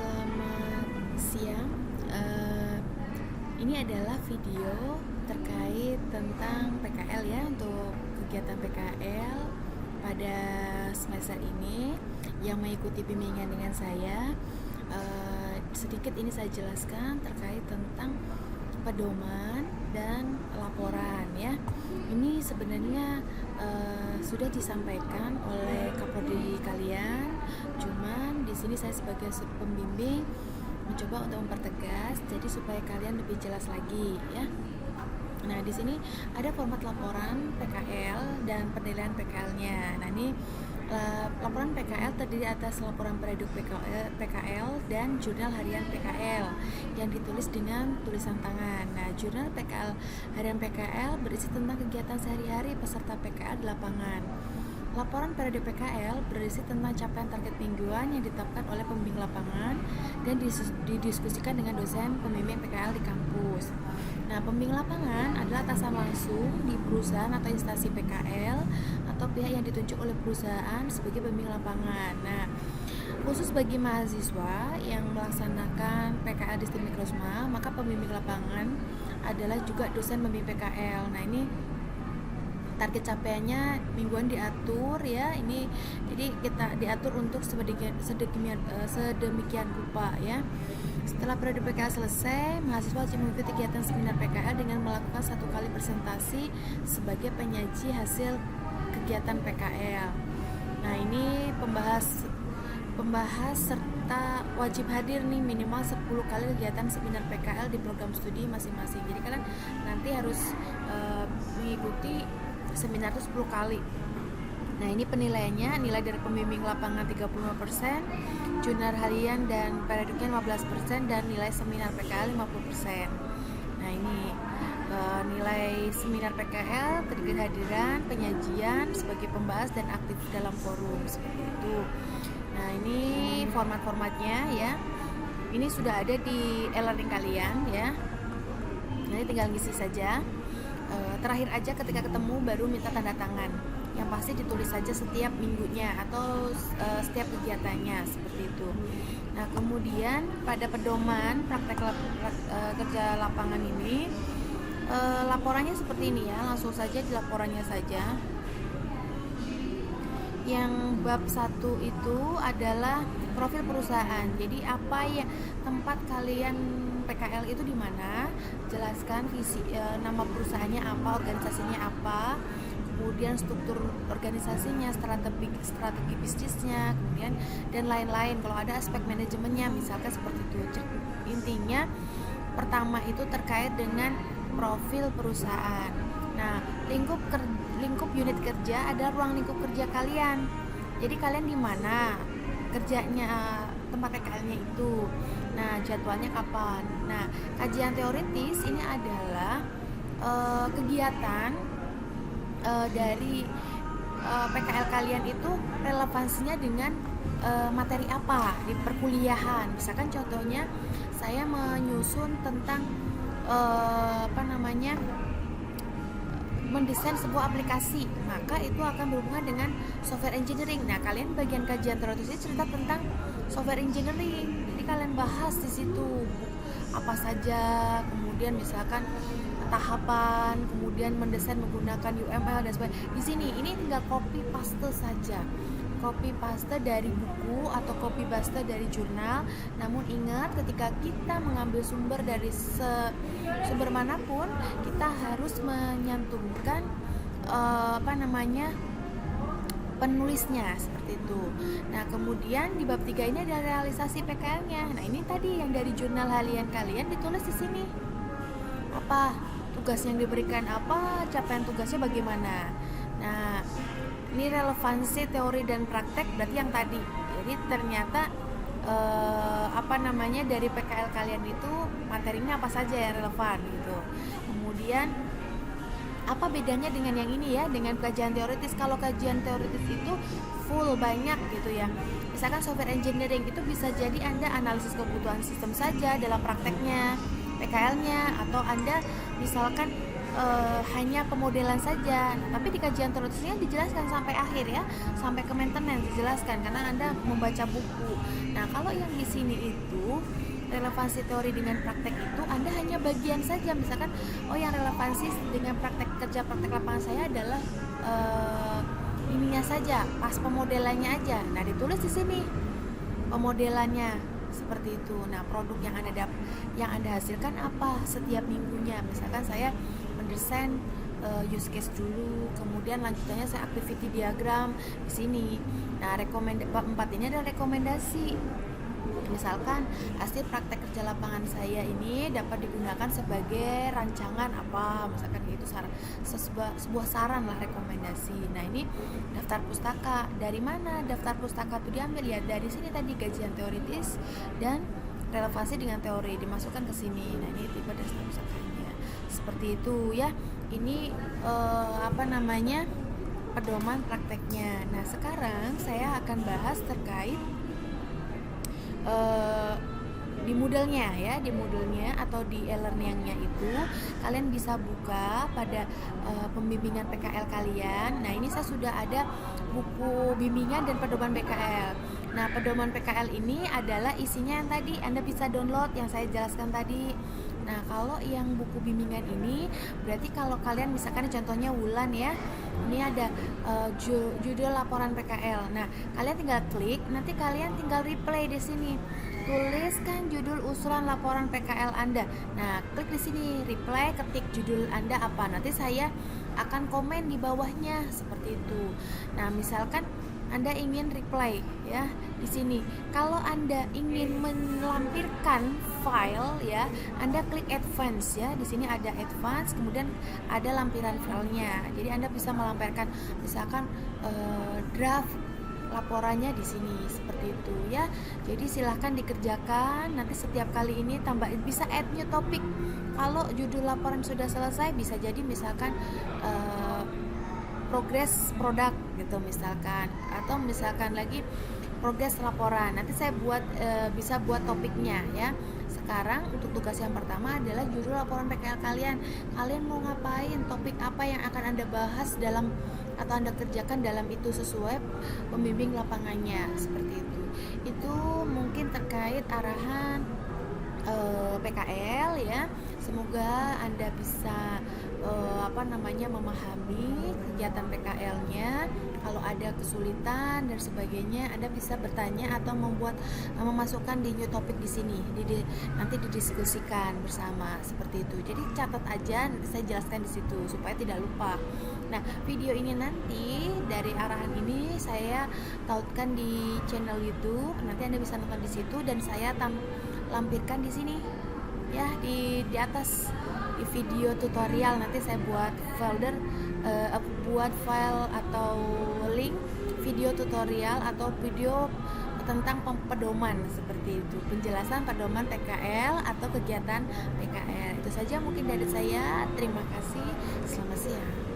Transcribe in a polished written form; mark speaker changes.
Speaker 1: Selamat siang. Eh, ini adalah video terkait tentang PKL ya, untuk kegiatan PKL pada semester ini yang mengikuti bimbingan dengan saya. Sedikit ini saya jelaskan terkait tentang pedoman dan laporan ya. Ini sebenarnya sudah disampaikan oleh Kapolri kalian, cuman di sini saya sebagai pembimbing mencoba untuk mempertegas jadi supaya kalian lebih jelas lagi ya. Nah, di sini ada format laporan PKL dan penilaian PKL-nya. Nah, ini laporan PKL terdiri atas laporan periode PKL dan jurnal harian PKL yang ditulis dengan tulisan tangan. Nah, jurnal PKL harian PKL berisi tentang kegiatan sehari-hari peserta PKL di lapangan. Laporan periode PKL berisi tentang capaian target mingguan yang ditetapkan oleh pembimbing lapangan dan didiskusikan dengan dosen pembimbing PKL di kampus. Nah, pembimbing lapangan adalah atasan langsung di perusahaan atau instansi PKL atau pihak yang ditunjuk oleh perusahaan sebagai pembimbing lapangan. Nah, khusus bagi mahasiswa yang melaksanakan PKL di STIM Mikrosma, maka pembimbing lapangan adalah juga dosen pembimbing PKL. Nah, ini target capaiannya mingguan diatur ya, ini jadi kita diatur untuk sedemikian rupa ya. Setelah periode PKL selesai, mahasiswa wajib mengikuti kegiatan seminar PKL dengan melakukan 1 kali presentasi sebagai penyaji hasil kegiatan PKL. Nah, ini pembahas serta wajib hadir nih minimal 10 kali kegiatan seminar PKL di program studi masing-masing. Jadi kalian nanti harus mengikuti seminar itu 10 kali. Nah, ini penilaiannya, nilai dari pembimbing lapangan 35%, jurnal harian dan periodiknya 15%, dan nilai seminar PKL 50%. Nah, ini nilai seminar PKL terdiri kehadiran, penyajian sebagai pembahas dan aktif dalam forum seperti itu. Nah, ini format-formatnya ya. Ini sudah ada di e-learning kalian ya. Nanti tinggal ngisi saja. Terakhir aja ketika ketemu baru minta tanda tangan. Yang pasti ditulis saja setiap minggunya atau setiap kegiatannya seperti itu. Nah, kemudian pada pedoman praktek kerja lapangan ini laporannya seperti ini ya, langsung saja di laporannya saja. Yang bab 1 itu adalah profil perusahaan. Jadi apa ya tempat kalian PKL itu di mana? Jelaskan visi, nama perusahaannya apa, organisasinya apa, kemudian struktur organisasinya, strategi bisnisnya, kemudian dan lain-lain. Kalau ada aspek manajemennya misalkan seperti itu. Intinya pertama itu terkait dengan profil perusahaan. Nah, lingkup unit kerja ada ruang lingkup kerja kalian. Jadi kalian di mana kerjanya, tempat PKL-nya itu. Nah, jadwalnya kapan. Nah, kajian teoritis ini adalah kegiatan dari PKL kalian itu relevansinya dengan materi apa di perkuliahan. Misalkan contohnya saya menyusun tentang mendesain sebuah aplikasi, maka itu akan berhubungan dengan software engineering. Nah, kalian bagian kajian teoritis ini cerita tentang software engineering. Jadi kalian bahas di situ apa saja, kemudian misalkan tahapan, kemudian mendesain menggunakan UML dan sebagainya. Di sini ini tinggal copy paste saja. Copy paste dari buku atau copy paste dari jurnal. Namun ingat, ketika kita mengambil sumber dari sumber manapun, kita harus menyantumkan penulisnya seperti itu. Nah, kemudian di bab 3 ini ada realisasi PKL-nya. Nah, ini tadi yang dari jurnal harian kalian ditulis di sini. Apa tugas yang diberikan, apa capaian tugasnya bagaimana. Nah, ini relevansi teori dan praktek berarti yang tadi. Jadi ternyata dari PKL kalian itu materinya apa saja yang relevan gitu. Kemudian apa bedanya dengan yang ini ya, dengan kajian teoritis? Kalau kajian teoritis itu full banyak gitu ya. Misalkan software engineering itu bisa jadi Anda analisis kebutuhan sistem saja dalam prakteknya PKL-nya, atau Anda misalkan hanya pemodelan saja. Nah, tapi di kajian teoritisnya dijelaskan sampai akhir ya, sampai ke maintenance dijelaskan karena Anda membaca buku. Nah, kalau yang di sini itu relevansi teori dengan praktek itu Anda hanya bagian saja. Misalkan, oh yang relevansi dengan praktek kerja praktek lapangan saya adalah ininya saja, pas pemodelannya aja. Nah, ditulis di sini pemodelannya seperti itu. Nah, produk yang Anda hasilkan apa setiap minggunya. Misalkan saya mendesain use case dulu, kemudian lanjutannya saya activity diagram di sini. Nah, bab 4 ini adalah rekomendasi. Misalkan hasil praktek kerja lapangan saya ini dapat digunakan sebagai rancangan apa, misalkan itu sebuah saran lah, rekomendasi. Nah, ini daftar pustaka. Dari mana daftar pustaka itu diambil? Ya dari sini tadi, kajian teoritis dan relevansi dengan teori dimasukkan ke sini. Nah, ini tipe daftar pustakanya seperti itu ya. Ini pedoman prakteknya. Nah, sekarang saya akan bahas terkait di Moodle-nya ya, di Moodle-nya atau di e-learning-nya itu kalian bisa buka pada pembimbingan PKL kalian. Nah, ini saya sudah ada buku bimbingan dan pedoman PKL. Nah, pedoman PKL ini adalah isinya yang tadi Anda bisa download yang saya jelaskan tadi. Nah, kalau yang buku bimbingan ini berarti kalau kalian misalkan contohnya Wulan ya, ini ada judul laporan PKL. Nah, kalian tinggal klik, nanti kalian tinggal replay di sini. Tuliskan judul usulan laporan PKL Anda. Nah, klik di sini replay, ketik judul Anda apa. Nanti saya akan komen di bawahnya seperti itu. Nah, misalkan Anda ingin reply ya di sini. Kalau Anda ingin melampirkan file ya, Anda klik advance ya. Di sini ada advance, kemudian ada lampiran filenya. Jadi Anda bisa melampirkan misalkan draft laporannya di sini seperti itu ya. Jadi silahkan dikerjakan. Nanti setiap kali ini tambah bisa add new topic. Kalau judul laporan sudah selesai, bisa jadi misalkan progres produk gitu misalkan, atau misalkan lagi progres laporan. Nanti saya bisa buat topiknya ya. Sekarang untuk tugas yang pertama adalah judul laporan PKL kalian. Kalian mau ngapain? Topik apa yang akan Anda bahas dalam atau Anda kerjakan dalam itu sesuai pembimbing lapangannya seperti itu. Itu mungkin terkait arahan PKL ya. Semoga Anda bisa memahami kegiatan PKL-nya. Kalau ada kesulitan dan sebagainya, Anda bisa bertanya atau memasukkan di new topic di sini. Nanti didiskusikan bersama seperti itu. Jadi catat aja, nanti saya jelaskan di situ supaya tidak lupa. Nah, video ini nanti dari arahan ini saya tautkan di channel YouTube. Nanti Anda bisa nonton di situ dan saya lampirkan di sini ya, di atas di video tutorial. Nanti saya buat file atau link video tutorial atau video tentang pedoman seperti itu, penjelasan pedoman PKL atau kegiatan PKL. Itu saja mungkin dari saya. Terima kasih. Selamat siang.